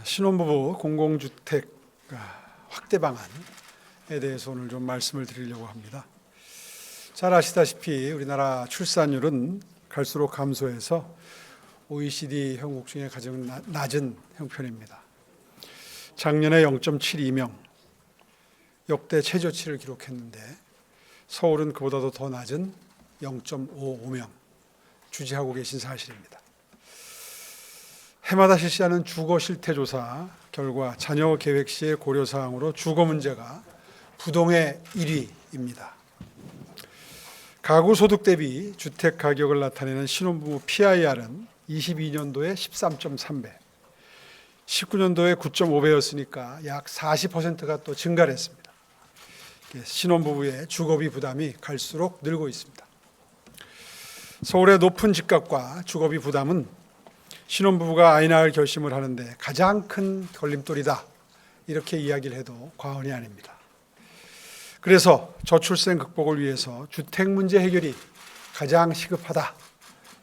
신혼부부 공공주택 확대 방안에 대해서 오늘 좀 말씀을 드리려고 합니다. 잘 아시다시피 우리나라 출산율은 갈수록 감소해서 OECD 형국 중에 가장 낮은 형편입니다. 작년에 0.72명, 역대 최저치를 기록했는데 서울은 그보다도 더 낮은 0.55명 주지하고 계신 사실입니다. 해마다 실시하는 주거 실태 조사 결과 자녀 계획 시의 고려 사항으로 주거 문제가 부동의 1위입니다. 가구 소득 대비 주택 가격을 나타내는 신혼부부 PIR은 22년도에 13.3배, 19년도에 9.5배였으니까 약 40%가 또 증가를 했습니다. 신혼부부의 주거비 부담이 갈수록 늘고 있습니다. 서울의 높은 집값과 주거비 부담은 신혼부부가 아이 낳을 결심을 하는데 가장 큰 걸림돌이다, 이렇게 이야기를 해도 과언이 아닙니다. 그래서 저출생 극복을 위해서 주택 문제 해결이 가장 시급하다,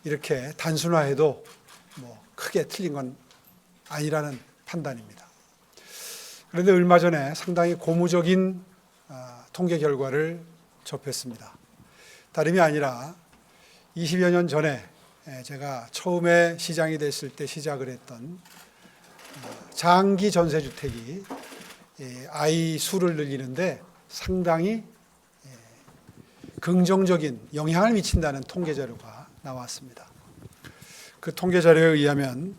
이렇게 단순화해도 크게 틀린 건 아니라는 판단입니다. 그런데 얼마 전에 상당히 고무적인 통계 결과를 접했습니다. 다름이 아니라 20여 년 전에 제가 처음에 시장이 됐을 때 시작을 했던 장기 전세주택이 아이 수를 늘리는데 상당히 긍정적인 영향을 미친다는 통계 자료가 나왔습니다. 그 통계 자료에 의하면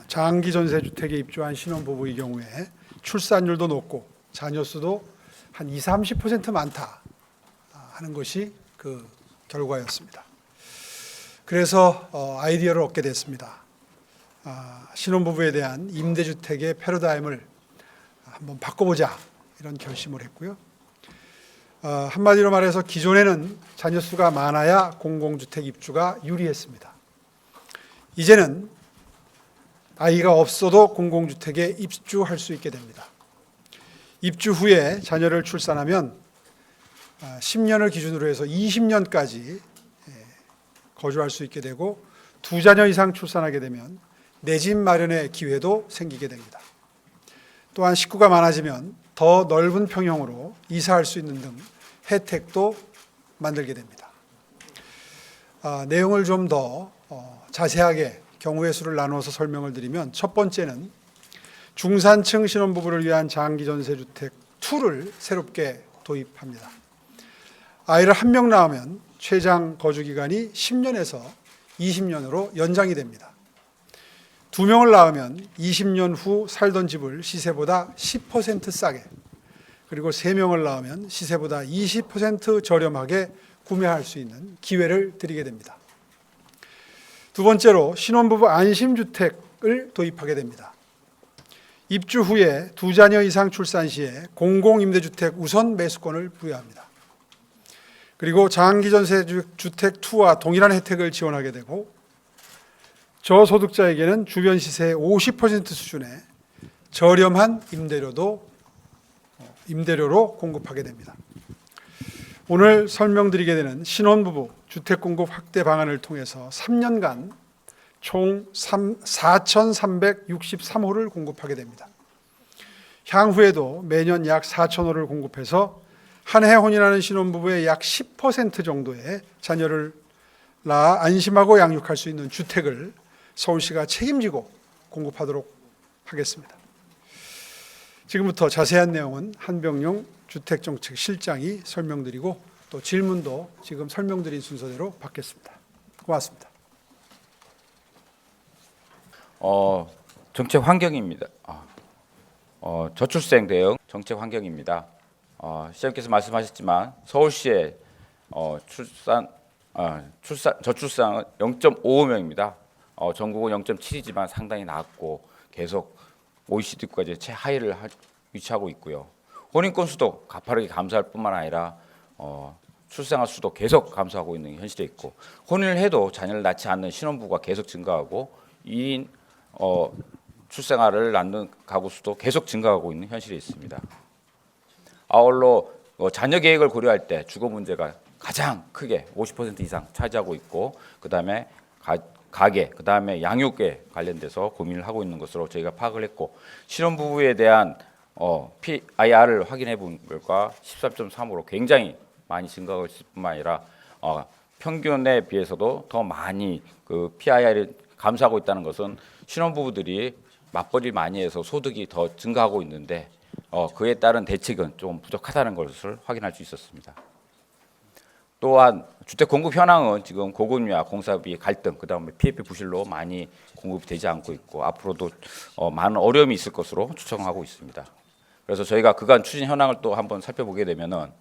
장기 전세주택에 입주한 신혼부부의 경우에 출산율도 높고 자녀 수도 한 20, 30% 많다 하는 것이 그 결과였습니다. 그래서 아이디어를 얻게 됐습니다. 신혼부부에 대한 임대주택의 패러다임을 한번 바꿔보자, 이런 결심을 했고요. 한마디로 말해서 기존에는 자녀 수가 많아야 공공주택 입주가 유리했습니다. 이제는 아이가 없어도 공공주택에 입주할 수 있게 됩니다. 입주 후에 자녀를 출산하면 10년을 기준으로 해서 20년까지 거주할 수 있게 되고, 2자녀 이상 출산하게 되면 내 집 마련의 기회도 생기게 됩니다. 또한 식구가 많아지면 더 넓은 평형으로 이사할 수 있는 등 혜택도 만들게 됩니다. 내용을 좀 더 자세하게 경우의 수를 나누어서 설명을 드리면, 첫 번째는 중산층 신혼부부를 위한 장기전세주택 2를 새롭게 도입합니다. 아이를 1명 낳으면 최장 거주기간이 10년에서 20년으로 연장이 됩니다. 2명을 낳으면 20년 후 살던 집을 시세보다 10% 싸게, 그리고 3명을 낳으면 시세보다 20% 저렴하게 구매할 수 있는 기회를 드리게 됩니다. 두 번째로 신혼부부 안심주택을 도입하게 됩니다. 입주 후에 2자녀 이상 출산 시에 공공임대주택 우선 매수권을 부여합니다. 그리고 장기전세주택 2와 동일한 혜택을 지원하게 되고, 저소득자에게는 주변 시세의 50% 수준의 저렴한 임대료로 공급하게 됩니다. 오늘 설명드리게 되는 신혼부부 주택공급 확대 방안을 통해서 3년간 총 4,363호를 공급하게 됩니다. 향후에도 매년 약 4,000호를 공급해서 한 해 혼인하는 신혼부부의 약 10% 정도의 자녀를 낳아 안심하고 양육할 수 있는 주택을 서울시가 책임지고 공급하도록 하겠습니다. 지금부터 자세한 내용은 한병용 주택정책실장이 설명드리고, 또 질문도 지금 설명드린 순서대로 받겠습니다. 고맙습니다. 정책 환경입니다. 저출생 대응 정책 환경입니다. 시장님께서 말씀하셨지만 서울시의 저출산은 0.55명입니다. 전국은 0.7이지만 상당히 낮고 계속 OECD국가의 최하위를 위치하고 있고요. 혼인 건수도 가파르게 감소할 뿐만 아니라 출생아 수도 계속 감소하고 있는 현실에 있고, 혼인을 해도 자녀를 낳지 않는 신혼부부가 계속 증가하고 2인 출생아를 낳는 가구 수도 계속 증가하고 있는 현실에 있습니다. 아울러 자녀 계획을 고려할 때 주거 문제가 가장 크게 50% 이상 차지하고 있고, 그 다음에 가계, 그다음에 양육에 관련돼서 고민을 하고 있는 것으로 저희가 파악을 했고, 신혼부부에 대한 PIR을 확인해 본 결과 13.3으로 굉장히 많이 증가하고 있을 뿐만 아니라 평균에 비해서도 더 많이 그 PIR을 감소하고 있다는 것은 신혼부부들이 맞벌이 많이 해서 소득이 더 증가하고 있는데 그에 따른 대책은 좀 부족하다는 것을 확인할 수 있었습니다. 또한 주택 공급 현황은 지금 고금리와 공사비 갈등, 그다음에 PF 부실로 많이 공급이 되지 않고 있고 앞으로도 많은 어려움이 있을 것으로 추정하고 있습니다. 그래서 저희가 그간 추진 현황을 또 한번 살펴보게 되면은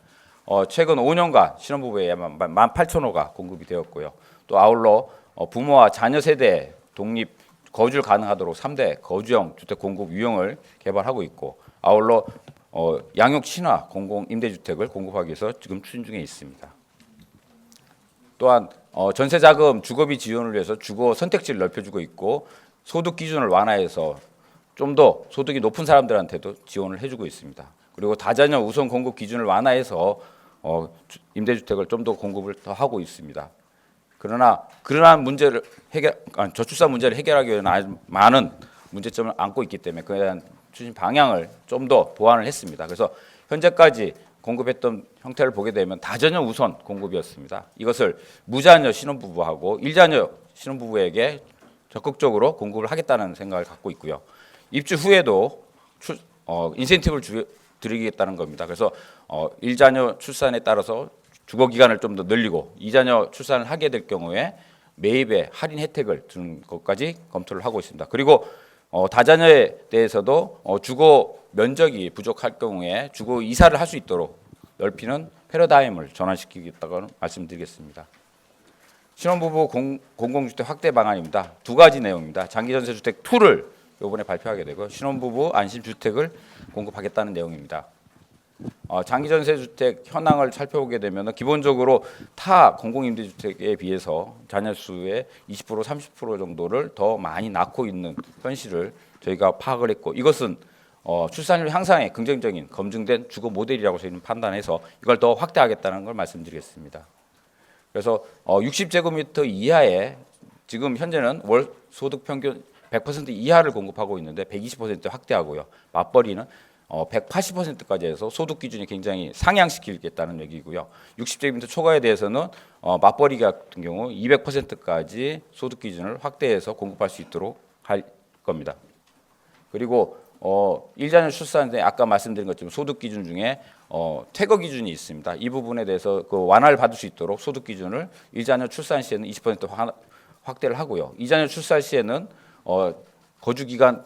최근 5년간 신혼부부에 18,000호가 공급이 되었고요. 또 아울러 부모와 자녀 세대 독립 거주를 가능하도록 3대 거주형 주택 공급 유형을 개발하고 있고, 아울러 양육 친화 공공 임대주택을 공급하기 위해서 지금 추진 중에 있습니다. 또한 전세자금 주거비 지원을 위해서 주거 선택지를 넓혀주고 있고, 소득 기준을 완화해서 좀 더 소득이 높은 사람들한테도 지원을 해주고 있습니다. 그리고 다자녀 우선 공급 기준을 완화해서 임대주택을 좀 더 공급을 더 하고 있습니다. 그러나 그러한 문제를 저출산 문제를 해결하기 위해서는 아주 많은 문제점을 안고 있기 때문에 그에 대한 추진 방향을 좀 더 보완을 했습니다. 그래서 현재까지 공급했던 형태를 보게 되면 다자녀 우선 공급이었습니다. 이것을 무자녀 신혼부부하고 일자녀 신혼부부에게 적극적으로 공급을 하겠다는 생각을 갖고 있고요. 입주 후에도 인센티브를 드리겠다는 겁니다. 그래서 일자녀 출산에 따라서 주거 기간을 좀 더 늘리고 이자녀 출산을 하게 될 경우에 매입에 할인 혜택을 주는 것까지 검토를 하고 있습니다. 그리고 다자녀에 대해서도 주거 면적이 부족할 경우에 주거 이사를 할 수 있도록 넓히는 패러다임을 전환시키겠다고 말씀드리겠습니다. 신혼부부 공공주택 확대 방안입니다. 두 가지 내용입니다. 장기전세주택 2를 이번에 발표하게 되고, 신혼부부 안심주택을 공급하겠다는 내용입니다. 장기전세주택 현황을 살펴보게 되면 기본적으로 타 공공임대주택에 비해서 자녀 수의 20% 30% 정도를 더 많이 낳고 있는 현실을 저희가 파악을 했고, 이것은 출산율 향상에 긍정적인 검증된 주거 모델이라고 저희는 판단해서 이걸 더 확대하겠다는 걸 말씀드리겠습니다. 그래서 60제곱미터 이하에 지금 현재는 월 소득 평균 100% 이하를 공급하고 있는데 120% 확대하고요. 맞벌이는 180%까지 해서 소득 기준이 굉장히 상향시키겠다는 얘기고요. 60제곱미터 초과에 대해서는 맞벌이 같은 경우 200%까지 소득 기준을 확대해서 공급할 수 있도록 할 겁니다. 그리고 일자녀 출산에 아까 말씀드린 것처럼 소득 기준 중에 퇴거 기준이 있습니다. 이 부분에 대해서 그 완화를 받을 수 있도록 소득 기준을 일자녀 출산 시에는 20% 확대를 하고요. 이자녀 출산 시에는 거주 기간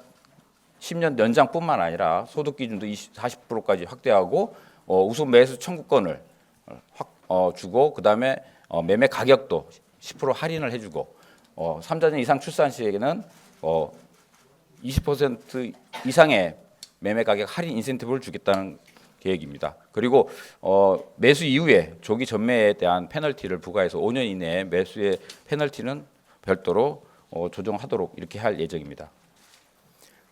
10년 연장뿐만 아니라 소득 기준도 40%까지 확대하고 우선 매수 청구권을 주고, 그다음에 매매 가격도 10% 할인을 해주고 3자녀 이상 출산 시에는 20% 이상의 매매 가격 할인 인센티브를 주겠다는 계획입니다. 그리고 매수 이후에 조기 전매에 대한 페널티를 부과해서 5년 이내에 매수의 페널티는 별도로 조정하도록 이렇게 할 예정입니다.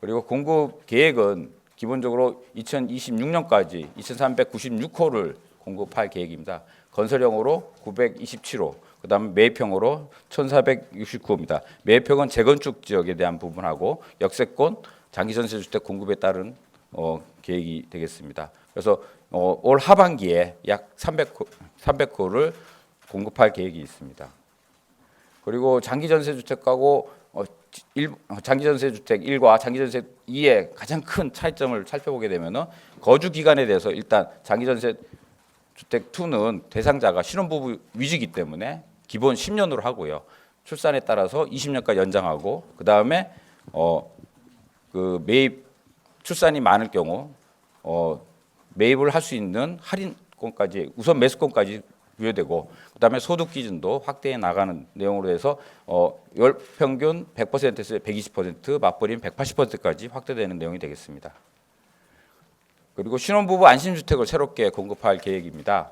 그리고 공급 계획은 기본적으로 2026년까지 2,396호를 공급할 계획입니다. 건설형으로 927호, 그다음에 매입형으로 1,469호입니다. 매입형은 재건축 지역에 대한 부분하고 역세권 장기전세주택 공급에 따른 계획이 되겠습니다. 그래서 올 하반기에 약 300호를 공급할 계획이 있습니다. 그리고 장기전세주택하고 장기전세주택 1과 장기전세 2의 가장 큰 차이점을 살펴보게 되면 거주 기간에 대해서 일단 장기전세주택 2는 대상자가 신혼부부 위주이기 때문에 기본 10년으로 하고요. 출산에 따라서 20년까지 연장하고, 그 다음에 그 매입 출산이 많을 경우 매입을 할 수 있는 할인권까지 우선 매수권까지 부여되고, 그다음에 소득 기준도 확대해 나가는 내용으로 해서 월 평균 100%에서 120%, 맞벌이는 180%까지 확대되는 내용이 되겠습니다. 그리고 신혼부부 안심주택을 새롭게 공급할 계획입니다.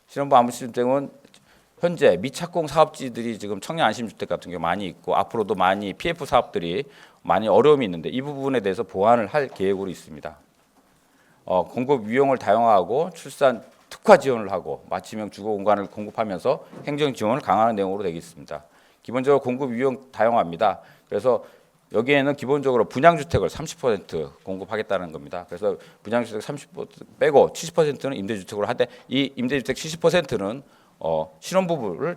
신혼부부 안심주택은 현재 미착공 사업지들이 지금 청년 안심주택 같은 경우 많이 있고 앞으로도 많이 PF 사업들이 많이 어려움이 있는데 이 부분에 대해서 보완을 할 계획으로 있습니다. 공급 유형을 다양화하고 출산 특화 지원을 하고 맞춤형 주거 공간을 공급하면서 행정 지원을 강화하는 내용으로 되겠습니다. 기본적으로 공급 유형 다양합니다. 그래서 여기에는 기본적으로 분양주택을 30% 공급하겠다는 겁니다. 그래서 분양주택 30% 빼고 70%는 임대주택으로 하되 이 임대주택 70%는 신혼부부를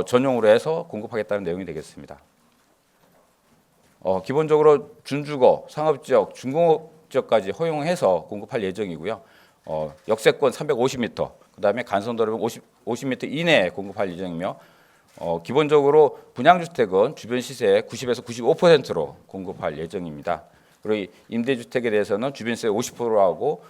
전용으로 해서 공급하겠다는 내용이 되겠습니다. 기본적으로 준주거, 상업지역, 중공업지역까지 허용해서 공급할 예정이고요. 역세권 350m, 그다음에 간선도로는 50m 이내에 공급할 예정이며 기본적으로 분양주택은 주변 시세의 90에서 95%로 공급할 예정입니다. 그리고 임대주택에 대해서는 주변세 50%하고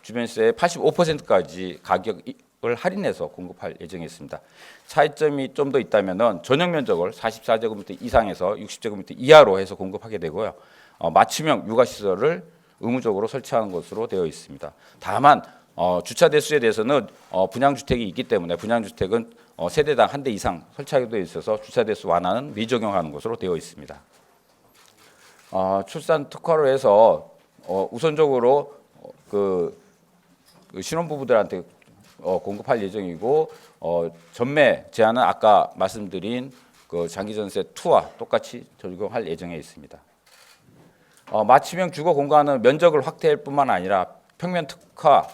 주변세 85%까지 가격을 할인해서 공급할 예정이었습니다. 차이점이 좀 더 있다면은 전용 면적을 44제곱미터 이상에서 60제곱미터 이하로 해서 공급하게 되고요. 맞춤형 육아시설을 의무적으로 설치하는 것으로 되어 있습니다. 다만 주차 대수에 대해서는 분양주택이 있기 때문에 분양주택은 세대당 한 대 이상 설치하게 되어 있어서 주차 대수 완화는 미적용하는 것으로 되어 있습니다. 출산 특화로 해서 우선적으로 그 신혼부부들한테 공급할 예정이고 전매 제한은 아까 말씀드린 그 장기전세 2와 똑같이 적용할 예정에 있습니다. 맞춤형 주거 공간은 면적을 확대할 뿐만 아니라 평면 특화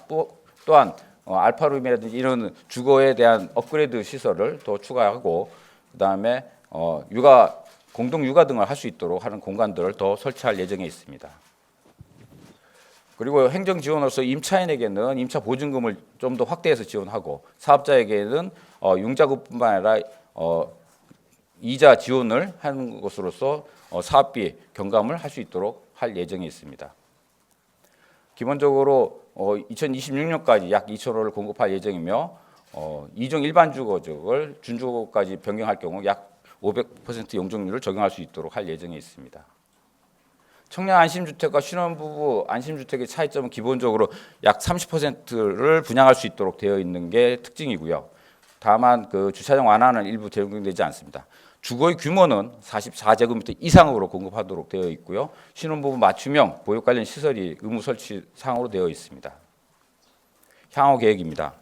또한 알파룸이라든지 이런 주거에 대한 업그레이드 시설을 더 추가하고 그다음에 공동 육아 등을 할 수 있도록 하는 공간들을 더 설치할 예정에 있습니다. 그리고 행정 지원으로서 임차인에게는 임차 보증금을 좀 더 확대해서 지원하고 사업자에게는 융자금뿐만 아니라 이자 지원을 하는 것으로서 사업비 경감을 할 수 있도록 할 예정에 있습니다. 기본적으로 2026년까지 약 2,000호를 공급할 예정이며 2종 일반 주거지역을 준주거까지 변경할 경우 약 500% 용적률을 적용할 수 있도록 할 예정에 있습니다. 청년 안심주택과 신혼부부 안심주택의 차이점은 기본적으로 약 30%를 분양할 수 있도록 되어 있는 게 특징이고요. 다만 그 주차장 완화는 일부 적용되지 않습니다. 주거의 규모는 44제곱미터 이상으로 공급하도록 되어 있고요. 신혼부부 맞춤형 보육 관련 시설이 의무 설치 사항으로 되어 있습니다. 향후 계획입니다.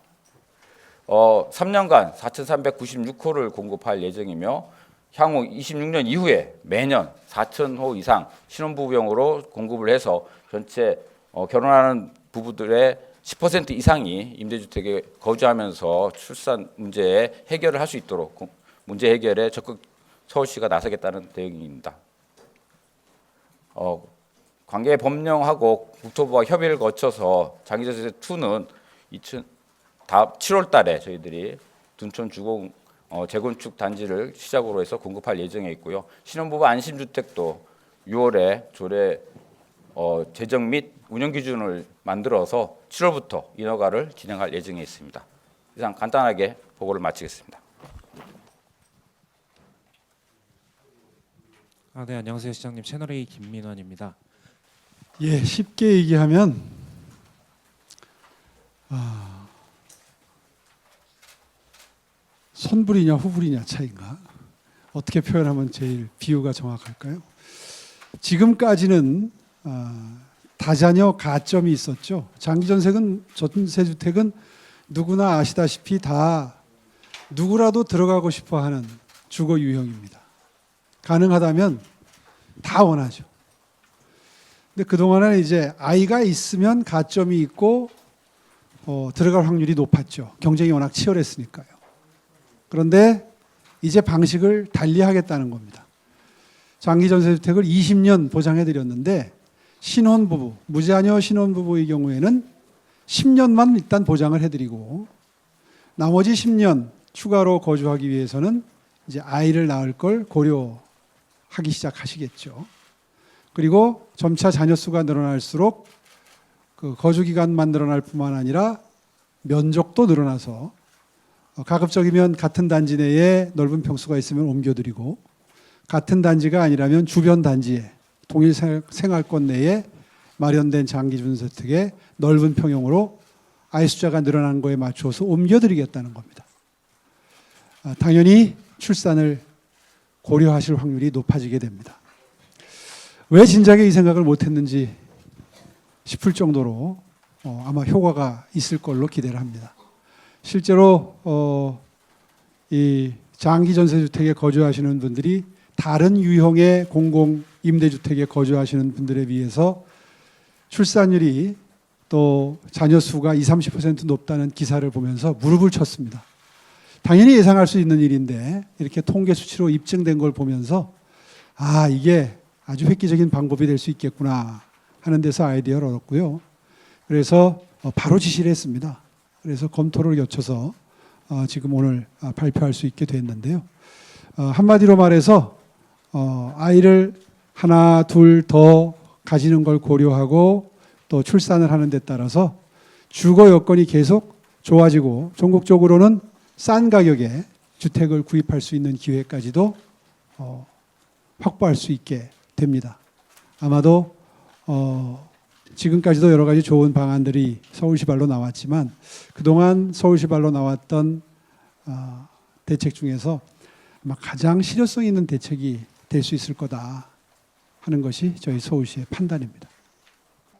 3년간 4,396호를 공급할 예정이며 향후 26년 이후에 매년 4,000호 이상 신혼부부용으로 공급을 해서 전체 결혼하는 부부들의 10% 이상이 임대주택에 거주하면서 출산 문제에 해결을 할 수 있도록 문제 해결에 적극 서울시가 나서겠다는 내용입니다. 관계 법령하고 국토부와 협의를 거쳐서 장기전세 2는 다음 7월 달에 저희들이 둔촌 주공 재건축 단지를 시작으로 해서 공급할 예정에 있고요. 신혼부부 안심주택도 6월에 조례 제정 및 운영 기준을 만들어서 7월부터 인허가를 진행할 예정에 있습니다. 이상 간단하게 보고를 마치겠습니다. 네, 안녕하세요 시장님. 채널A 김민환입니다. 예, 쉽게 얘기하면 손불이냐 후불이냐 차이인가? 어떻게 표현하면 제일 비유가 정확할까요? 지금까지는 다자녀 가점이 있었죠. 전세주택은 누구나 아시다시피 다 누구라도 들어가고 싶어하는 주거 유형입니다. 가능하다면 다 원하죠. 근데 그동안은 이제 아이가 있으면 가점이 있고 들어갈 확률이 높았죠. 경쟁이 워낙 치열했으니까요. 그런데 이제 방식을 달리하겠다는 겁니다. 장기전세주택을 20년 보장해드렸는데 신혼부부, 무자녀 신혼부부의 경우에는 10년만 일단 보장을 해드리고 나머지 10년 추가로 거주하기 위해서는 이제 아이를 낳을 걸 고려하기 시작하시겠죠. 그리고 점차 자녀 수가 늘어날수록 그 거주 기간만 늘어날 뿐만 아니라 면적도 늘어나서 가급적이면 같은 단지 내에 넓은 평수가 있으면 옮겨드리고 같은 단지가 아니라면 주변 단지에 동일 생활권 내에 마련된 장기주택의 넓은 평형으로 아이 숫자가 늘어난 거에 맞춰서 옮겨드리겠다는 겁니다. 당연히 출산을 고려하실 확률이 높아지게 됩니다. 왜 진작에 이 생각을 못했는지 싶을 정도로 아마 효과가 있을 걸로 기대를 합니다. 실제로 이 장기 전세주택에 거주하시는 분들이 다른 유형의 공공 임대주택에 거주하시는 분들에 비해서 출산율이 또 자녀 수가 20-30% 높다는 기사를 보면서 무릎을 쳤습니다. 당연히 예상할 수 있는 일인데 이렇게 통계 수치로 입증된 걸 보면서 아, 이게 아주 획기적인 방법이 될 수 있겠구나 하는 데서 아이디어를 얻었고요. 그래서 바로 지시를 했습니다. 그래서 검토를 거쳐서 지금 오늘 발표할 수 있게 됐는데요. 한마디로 말해서 아이를 하나, 둘 더 가지는 걸 고려하고 또 출산을 하는 데 따라서 주거 여건이 계속 좋아지고 전국적으로는 싼 가격에 주택을 구입할 수 있는 기회까지도 확보할 수 있게 됩니다. 아마도 지금까지도 여러 가지 좋은 방안들이 서울시발로 나왔지만 그동안 서울시발로 나왔던 대책 중에서 아마 가장 실효성 있는 대책이 될 수 있을 거다 하는 것이 저희 서울시의 판단입니다.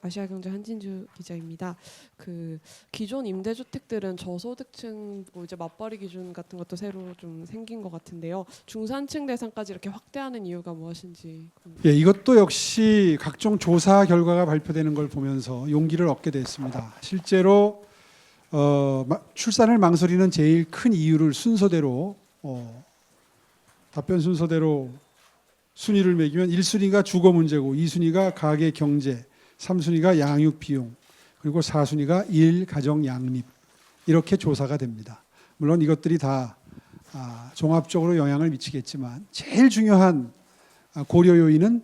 아시아경제 한진주 기자입니다. 그 기존 임대주택들은 저소득층 이제 맞벌이 기준 같은 것도 새로 좀 생긴 것 같은데요. 중산층 대상까지 이렇게 확대하는 이유가 무엇인지. 예, 이것도 역시 각종 조사 결과가 발표되는 걸 보면서 용기를 얻게 됐습니다. 실제로 출산을 망설이는 제일 큰 이유를 순서대로 답변 순서대로 순위를 매기면 1순위가 주거 문제고 2순위가 가계 경제, 3순위가 양육 비용, 그리고 4순위가 일, 가정, 양립 이렇게 조사가 됩니다. 물론 이것들이 다 종합적으로 영향을 미치겠지만 제일 중요한 고려 요인은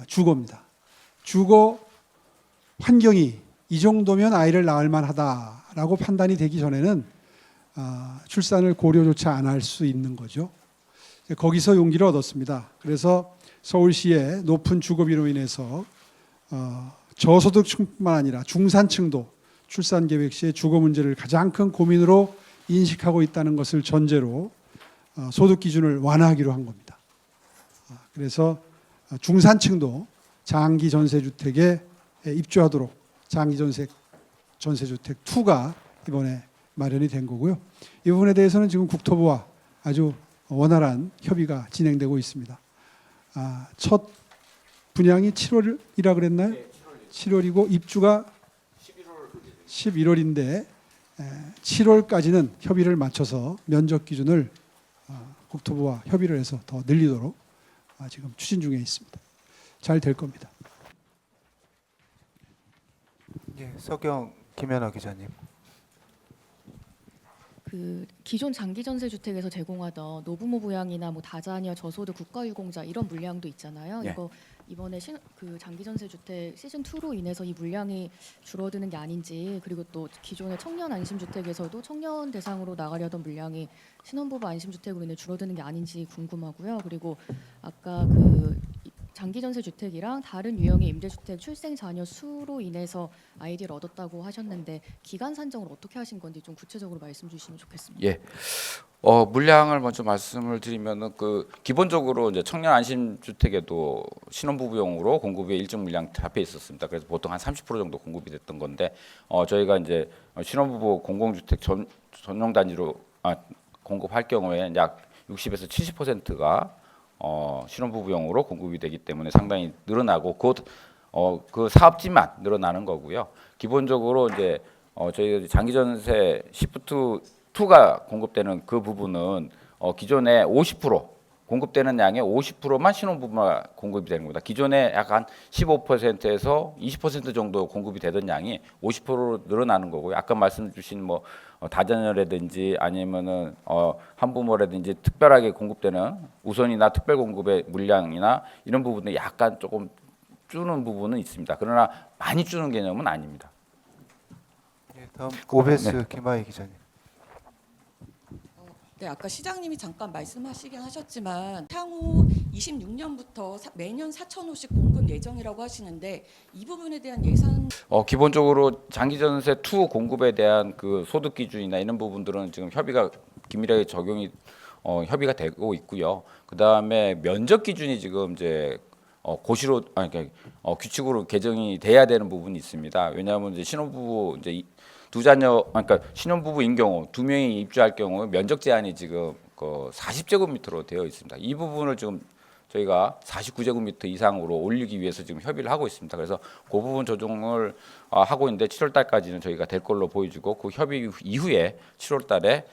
주거입니다. 주거 환경이 이 정도면 아이를 낳을 만하다라고 판단이 되기 전에는 출산을 고려조차 안 할 수 있는 거죠. 거기서 용기를 얻었습니다. 그래서 서울시의 높은 주거비로 인해서 저소득층뿐만 아니라 중산층도 출산 계획 시에 주거 문제를 가장 큰 고민으로 인식하고 있다는 것을 전제로 소득 기준을 완화하기로 한 겁니다. 그래서 중산층도 장기 전세주택에 입주하도록 장기 전세주택 2가 이번에 마련이 된 거고요. 이 부분에 대해서는 지금 국토부와 아주 원활한 협의가 진행되고 있습니다. 첫 분양이 7월이라 그랬나요? 네, 7월이고 입주가 11월인데 7월까지는 협의를 맞춰서 면적 기준을 국토부와 협의를 해서 더 늘리도록 지금 추진 중에 있습니다. 잘 될 겁니다. 예, 서경 김연아 기자님. 그 기존 장기 전세 주택에서 제공하던 노부모 부양이나 뭐 다자녀 저소득 국가유공자 이런 물량도 있잖아요. 네. 이거 이번에 그 장기 전세 주택 시즌 2로 인해서 이 물량이 줄어드는 게 아닌지, 그리고 또 기존의 청년 안심 주택에서도 청년 대상으로 나가려던 물량이 신혼부부 안심 주택으로 인해 줄어드는 게 아닌지 궁금하고요. 그리고 아까 그 장기 전세 주택이랑 다른 유형의 임대주택 출생 자녀 수로 인해서 아이디어를 얻었다고 하셨는데 기간 산정을 어떻게 하신 건지 좀 구체적으로 말씀 주시면 좋겠습니다. 예. 물량을 먼저 말씀을 드리면은 그 기본적으로 이제 청년 안심 주택에도 신혼부부용으로 공급이 일정 물량 잡혀 있었습니다. 그래서 보통 한 30% 정도 공급이 됐던 건데 저희가 이제 신혼부부 공공주택 전용 단지로 공급할 경우에 약 60에서 70%가 신혼부부용으로 공급이 되기 때문에 상당히 늘어나고 그 사업지만 늘어나는 거고요. 기본적으로 이제 저희 장기전세 시프트 2가 공급되는 그 부분은 기존에 50% 공급되는 양의 50%만 신혼부부가 공급이 되는 겁니다. 기존에 약간 15%에서 20% 정도 공급이 되던 양이 50%로 늘어나는 거고요. 아까 말씀 주신 뭐 다자녀라든지 아니면은 한부모라든지 특별하게 공급되는 우선이나 특별 공급의 물량이나 이런 부분에 약간 조금 주는 부분은 있습니다. 그러나 많이 주는 개념은 아닙니다. 예, 다음 오베스 네. 김하희 기자님. 네, 아까 시장님이 잠깐 말씀하시긴 하셨지만 향후 26년부터 매년 4,000호씩 공급 예정이라고 하시는데 이 부분에 대한 예산 기본적으로 장기전세 2 공급에 대한 그 소득 기준이나 이런 부분들은 지금 협의가 긴밀하게 협의가 되고 있고요. 그 다음에 면적 기준이 지금 이제 고시로 규칙으로 개정이 돼야 되는 부분이 있습니다. 왜냐하면 이제 신혼부부 이제 두 자녀 그러니까 신혼부부인 경우 2명이 입주할 경우 면적 제한이 지금 40제곱미터로 되어 있습니다. 이 부분을 지금 저희가 49제곱미터 이상으로 올리기 위해서 지금 협의를 하고 있습니다. 그래서 그 부분 조정을 하고 있는데 7월 달까지는 저희가 될 걸로 보여지고 그 협의 이후에 7월 달에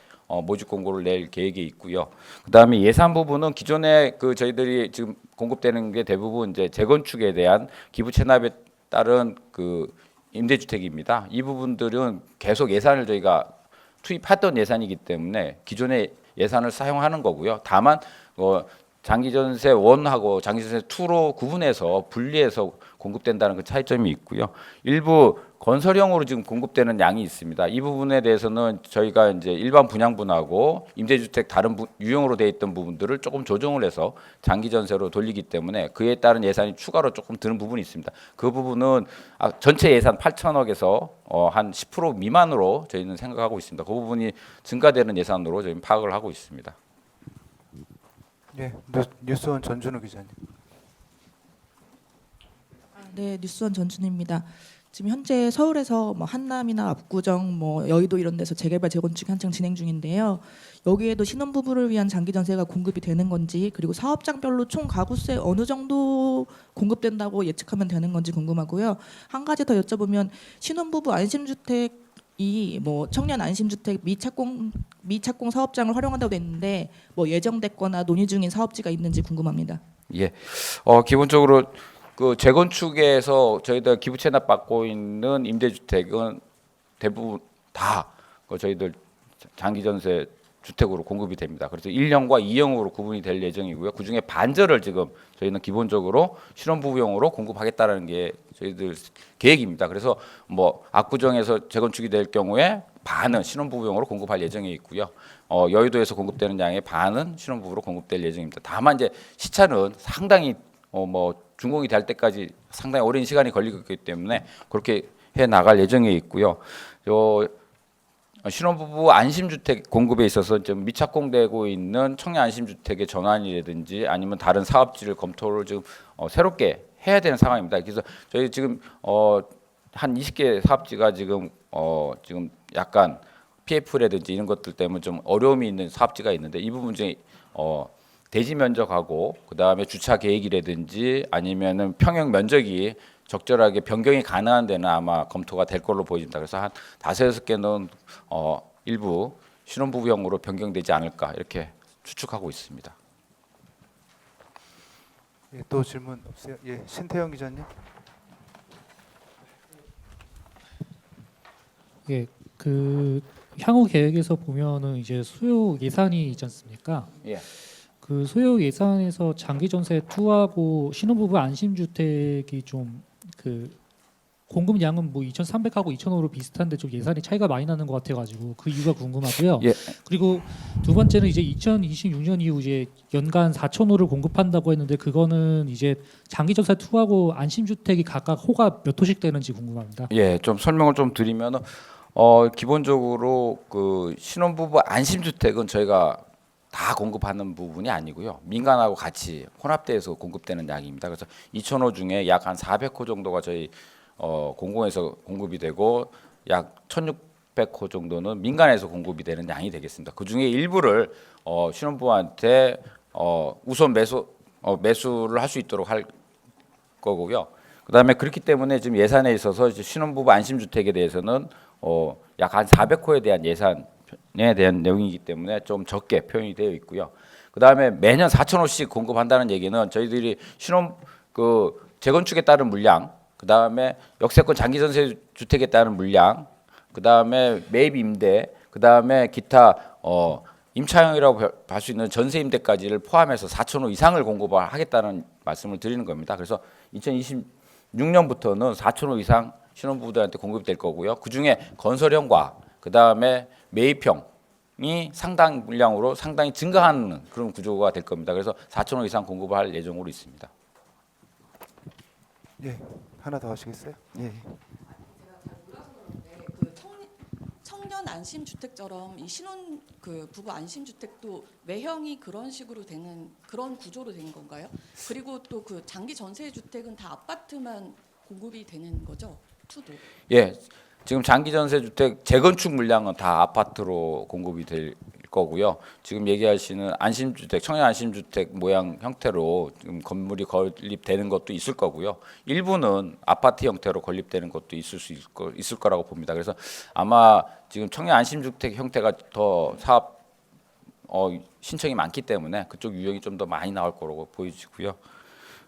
모집 공고를 낼 계획이 있고요. 그다음에 예산 부분은 기존에 그 저희들이 지금 공급되는 게 대부분 이제 재건축에 대한 기부 체납에 따른 그 임대주택입니다. 이 부분들은 계속 예산을 저희가 투입했던 예산이기 때문에 기존의 예산을 사용하는 거고요. 다만 장기전세 1하고 장기전세 2로 구분해서 분리해서 공급된다는 그 차이점이 있고요. 일부 건설형으로 지금 공급되는 양이 있습니다. 이 부분에 대해서는 저희가 이제 일반 분양분하고 임대주택 다른 유형으로 되어 있던 부분들을 조금 조정을 해서 장기전세로 돌리기 때문에 그에 따른 예산이 추가로 조금 드는 부분이 있습니다. 그 부분은 전체 예산 8천억에서 한 10% 미만으로 저희는 생각하고 있습니다. 그 부분이 증가되는 예산으로 저희는 파악을 하고 있습니다. 예, 뉴스원 전준우 기자님. 네, 뉴스원 전준입니다. 지금 현재 서울에서 뭐 한남이나 압구정, 뭐 여의도 이런 데서 재개발 재건축이 한창 진행 중인데요. 여기에도 신혼부부를 위한 장기 전세가 공급이 되는 건지, 그리고 사업장별로 총 가구세 어느 정도 공급된다고 예측하면 되는 건지 궁금하고요. 한 가지 더 여쭤보면 신혼부부 안심주택 이 뭐 청년 안심주택 미착공 사업장을 활용한다고 했는데 뭐 예정됐거나 논의 중인 사업지가 있는지 궁금합니다. 예, 기본적으로 그 재건축에서 저희들 기부 체납 받고 있는 임대주택은 대부분 다 저희들 장기전세 주택으로 공급이 됩니다. 그래서 1형과 2형으로 구분이 될 예정이고요. 그 중에 반절을 지금 저희는 기본적으로 신혼부부용으로 공급하겠다는 게 저희들 계획입니다. 그래서 뭐 압구정에서 재건축이 될 경우에 반은 신혼부부용으로 공급할 예정이 있고요. 여의도에서 공급되는 양의 반은 신혼부부로 공급될 예정입니다. 다만 이제 시차는 상당히 뭐 준공이 될 때까지 상당히 오랜 시간이 걸리기 때문에 그렇게 해 나갈 예정이 있고요. 신혼부부 안심주택 공급에 있어서 좀 미착공되고 있는 청년 안심주택의 전환이라든지 아니면 다른 사업지를 검토를 지금 새롭게 해야 되는 상황입니다. 그래서 저희 지금 한 20개 사업지가 지금 약간 PF라든지 이런 것들 때문에 좀 어려움이 있는 사업지가 있는데 이 부분 중에 대지 면적하고 그다음에 주차 계획이라든지 아니면은 평형 면적이 적절하게 변경이 가능한 데는 아마 검토가 될 걸로 보입니다. 그래서 한 5-6개는 일부 신혼부부용으로 변경되지 않을까 이렇게 추측하고 있습니다. 예, 또 질문 없어요? 예, 신태영 기자님. 예, 그 향후 계획에서 보면은 이제 수요 예산이 있지 않습니까? 예. 그 수요 예산에서 장기 전세 2하고 신혼부부 안심주택이 좀 그 공급량은 뭐 2,300하고 2,500로 비슷한데 좀 예산이 차이가 많이 나는 것 같아가지고 그 이유가 궁금하고요. 예. 그리고 두 번째는 이제 2026년 이후 이제 연간 4,500를 공급한다고 했는데 그거는 이제 장기 전세 2하고 안심주택이 각각 호가 몇 호씩 되는지 궁금합니다. 예, 좀 설명을 좀 드리면은 기본적으로 그 신혼부부 안심주택은 저희가 다 공급하는 부분이 아니고요. 민간하고 같이 혼합돼서 공급되는 양입니다. 그래서 2,000호 중에 약 한 400호 정도가 저희 공공에서 공급이 되고 약 1,600호 정도는 민간에서 공급이 되는 양이 되겠습니다. 그 중에 일부를 신혼부부한테 우선 매수를 할 수 있도록 할 거고요. 그다음에 그렇기 때문에 지금 예산에 있어서 이제 신혼부부 안심주택에 대해서는 약 한 400호에 대한 예산에 대한 내용이기 때문에 좀 적게 표현이 되어 있고요. 그다음에 매년 4,000호씩 공급한다는 얘기는 저희들이 재건축에 따른 물량, 그다음에 역세권 장기전세 주택에 따른 물량, 그다음에 매입 임대, 그다음에 기타 임차형이라고 할 수 있는 전세 임대까지를 포함해서 4,000호 이상을 공급하겠다는 말씀을 드리는 겁니다. 그래서 2026년부터는 4,000호 이상 신혼부부들한테 공급이 될 거고요. 그중에 건설형과 그다음에 매입형이 상당 물량으로 상당히 증가하는 그런 구조가 될 겁니다. 그래서 4,000호 이상 공급을 할 예정으로 있습니다. 예, 하나 더 하시겠어요? 예. 그 청년 안심 주택처럼 이 신혼 그 부부 안심 주택도 매형이 그런 식으로 되는 그런 구조로 된 건가요? 그리고 또 그 장기 전세 주택은 다 아파트만 공급이 되는 거죠? 투도. 예, 지금 장기 전세 주택 재건축 물량은 다 아파트로 공급이 될 거고요. 지금 얘기하시는 안심주택, 청년 안심주택 모양 형태로 지금 건물이 건립되는 것도 있을 거고요. 일부는 아파트 형태로 건립되는 것도 있을 거라고 봅니다. 그래서 아마 지금 청년 안심주택 형태가 더 사업 신청이 많기 때문에 그쪽 유형이 좀 더 많이 나올 거라고 보여지고요.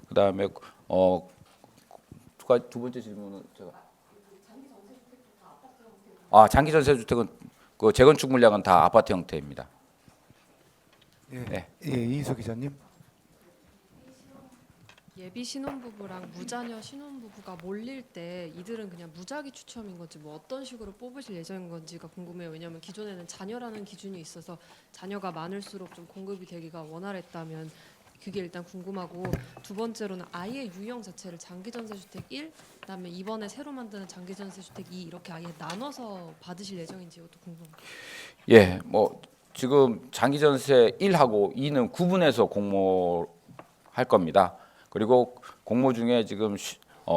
그다음에 두 번째 질문은 제가 장기 전세 주택은 그 재건축 물량은 다 아파트 형태입니다. 예, 네. 예, 이인수 기자님. 예비 신혼부부랑 무자녀 신혼부부가 몰릴 때 이들은 그냥 무작위 추첨인 건지 뭐 어떤 식으로 뽑으실 예정인 건지가 궁금해요. 왜냐하면 기존에는 자녀라는 기준이 있어서 자녀가 많을수록 좀 공급이 되기가 원활했다면 그게 일단 궁금하고, 두 번째로는 아예 유형 자체를 장기전세주택 1, 그다음에 이번에 새로 만드는 장기전세주택 2 이렇게 아예 나눠서 받으실 예정인지 이것도 궁금합니다. 예, 뭐 지금 장기전세 1하고 2는 구분해서 공모할 겁니다. 그리고 공모 중에 지금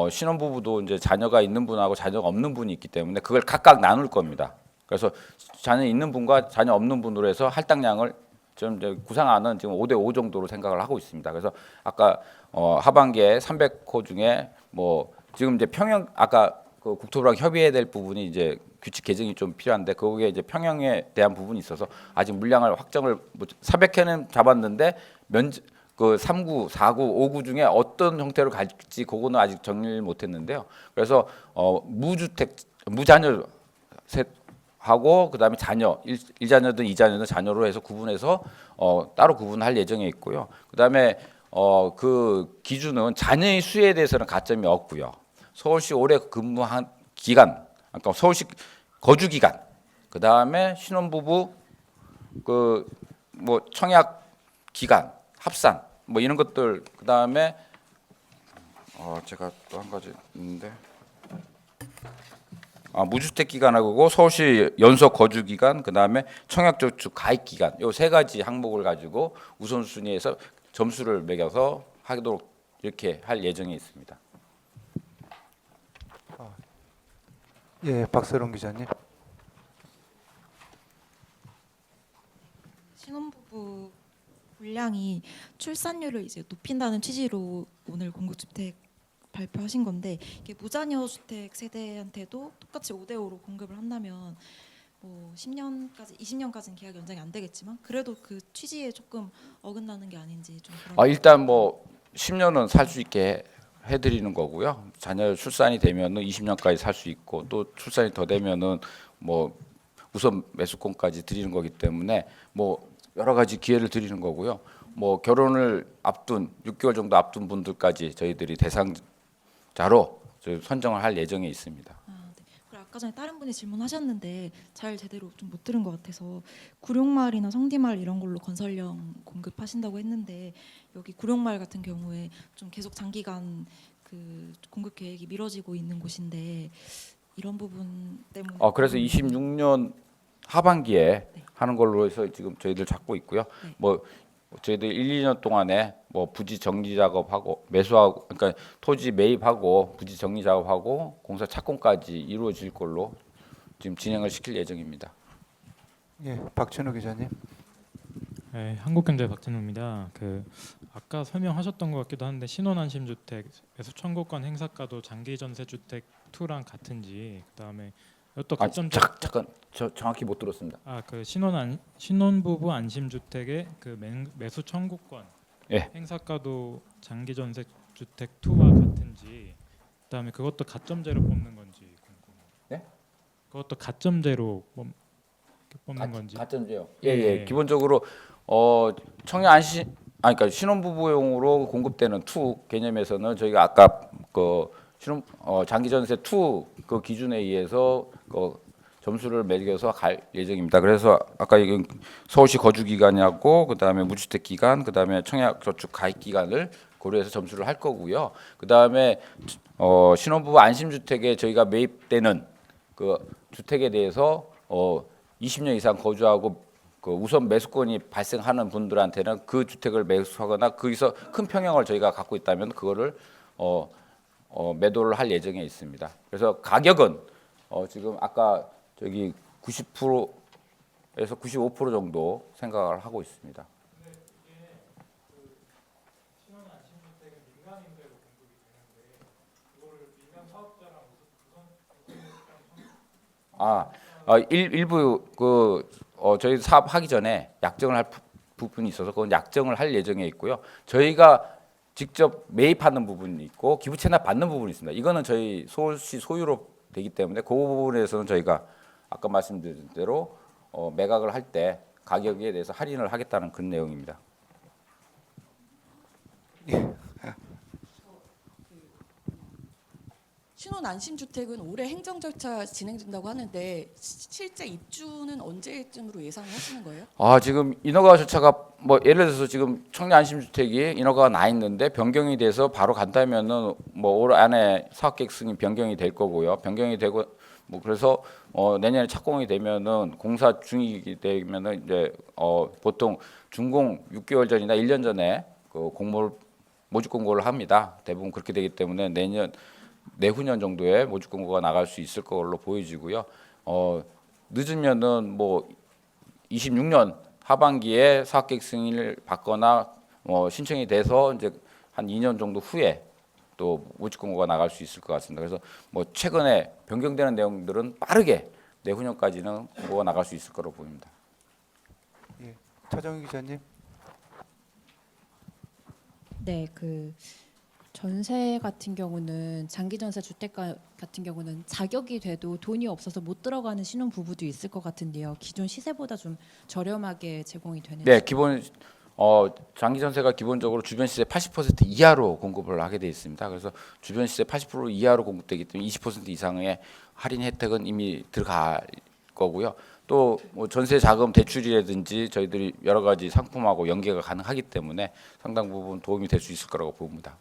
신혼부부도 이제 자녀가 있는 분하고 자녀가 없는 분이 있기 때문에 그걸 각각 나눌 겁니다. 그래서 자녀 있는 분과 자녀 없는 분으로 해서 할당량을 좀 이제 구상안은 지금 5대5 정도로 생각을 하고 있습니다. 그래서 아까 하반기에 300호 중에 뭐 지금 이제 평형 아까 그 국토부랑 협의해야 될 부분이 이제 규칙 개정이 좀 필요한데 거기에 이제 평형에 대한 부분이 있어서 아직 물량을 확정을 400회는 잡았는데 그 3구, 4구, 5구 중에 어떤 형태로 갈지 그거는 아직 정리를 못했는데요. 그래서 무자녀 하고 그다음에 자녀 1자녀든 2자녀든 자녀로 해서 구분해서 따로 구분할 예정에 있고요. 그다음에 그 기준은 자녀의 수에 대해서는 가점이 없고요. 서울시 오래 근무한 기간, 그러니까 서울시 거주 기간, 그다음에 신혼부부 그 뭐 청약 기간, 합산 뭐 이런 것들, 그다음에 제가 또 한 가지 있는데 무주택 기간하고 서울시 연속 거주 기간, 그다음에 청약저축 가입 기간, 요 세 가지 항목을 가지고 우선순위에서 점수를 매겨서 하도록 이렇게 할 예정에 있습니다. 예, 박세롬 기자님. 신혼부부 물량이 출산율을 이제 높인다는 취지로 오늘 공급주택 발표하신 건데, 이게 무자녀 주택 세대한테도 똑같이 5대5로 공급을 한다면 뭐 10년까지, 20년까지는 계약 연장이 안 되겠지만 그래도 그 취지에 조금 어긋나는 게 아닌지 좀 그런. 일단 뭐 10년은 살 수 있게 해드리는 거고요. 자녀 출산이 되면은 20년까지 살 수 있고 또 출산이 더 되면은 뭐 우선 매수권까지 드리는 거기 때문에 뭐 여러 가지 기회를 드리는 거고요. 뭐 결혼을 앞둔 6개월 정도 앞둔 분들까지 저희들이 대상자로 선정을 할 예정에 있습니다. 네. 그리고 아까 전에 다른 분이 질문하셨는데 잘 제대로 좀 못 들은 것 같아서 구룡마을이나 성디마을 이런 걸로 건설령 공급하신다고 했는데, 여기 구룡마을 같은 경우에 좀 계속 장기간 그 공급 계획이 미뤄지고 있는 곳인데 이런 부분 때문에. 그래서 26년 하반기에 네. 하는 걸로 해서 지금 저희들 잡고 있고요. 네. 뭐 저희들 1, 2년 동안에 뭐 부지 정리 작업하고 매수하고, 그러니까 토지 매입하고 부지 정리 작업하고 공사 착공까지 이루어질 걸로 지금 진행을 시킬 예정입니다. 예, 박진우 기자님. 네, 한국경제 박진우입니다. 그 아까 설명하셨던 것 같기도 한데 신혼안심주택 매수 청구권 행사가도 장기전세주택 2랑 같은지, 그다음에 또 가점 잠깐 저 정확히 못 들었습니다. 그 신혼부부 안심주택의 그 매수 청구권 예. 행사가도 장기전세주택 2와 같은지, 그다음에 그것도 가점제로 뽑는 건지 궁금해요. 네? 그것도 가점제로 뽑는 건지. 가점제요. 예. 예. 기본적으로 청년 안심 그러니까 신혼부부용으로 공급되는 2 개념에서는 저희가 아까 그 장기전세 2 그 기준에 의해서 그 점수를 매겨서 갈 예정입니다. 그래서 아까 얘기한 서울시 거주 기간이하고 그다음에 무주택 기간, 그다음에 청약저축 가입 기간을 고려해서 점수를 할 거고요. 그다음에 신혼부부 안심주택에 저희가 매입되는 그 주택에 대해서 20년 이상 거주하고 그 우선 매수권이 발생하는 분들한테는 그 주택을 매수하거나 거기서 큰 평형을 저희가 갖고 있다면 그거를 매도를 할 예정에 있습니다. 그래서 가격은 지금 아까 저기 90% 95%에서 95% 정도 생각을 하고 있습니다. 일부 저희 사업하기 전에 약정을 할 부분이 있어서 그건 약정을 할 예정에 있고요. 저희가 직접 매입하는 부분이 있고 기부 채납 받는 부분이 있습니다. 이거는 저희 서울시 소유로 되기 때문에 그 부분에서는 저희가 아까 말씀드린 대로 매각을 할 때 가격에 대해서 할인을 하겠다는 그런 내용입니다. 신혼 안심주택은 올해 행정 절차 진행된다고 하는데 실제 입주는 언제쯤으로 예상하시는 거예요? 지금 인허가 절차가 뭐 예를 들어서 지금 청년 안심주택이 인허가가 나 있는데 변경이 돼서 바로 간다면은 뭐 올 안에 사업계획 승인 변경이 될 거고요. 변경이 되고 뭐 그래서 내년에 착공이 되면은 공사 중이게 되면은 이제 보통 준공 6개월 전이나 1년 전에 그 모집 공고를 합니다. 대부분 그렇게 되기 때문에 내후년 정도에 모집 공고가 나갈 수 있을 걸로 보여지고요. 늦으면은 뭐 26년 하반기에 사업계획 승인을 받거나 신청이 돼서 이제 한 2년 정도 후에 또 모집 공고가 나갈 수 있을 것 같습니다. 그래서 뭐 최근에 변경되는 내용들은 빠르게 내후년까지는 공고가 나갈 수 있을 거로 보입니다. 예, 차정희 기자님. 네, 그 전세 같은 경우는 장기 전세 주택 같은 경우는 자격이 돼도 돈이 없어서 못 들어가는 신혼 부부도 있을 것 같은데요. 기존 시세보다 좀 저렴하게 제공이 되는. 네, 기본 장기 전세가 기본적으로 주변 시세 80% 이하로 공급을 하게 돼 있습니다. 그래서 주변 시세 80% 이하로 공급되기 때문에 20% 이상의 할인 혜택은 이미 들어갈 거고요. 또 뭐 전세 자금 대출이라든지 저희들이 여러 가지 상품하고 연계가 가능하기 때문에 상당 부분 도움이 될 수 있을 거라고 봅니다.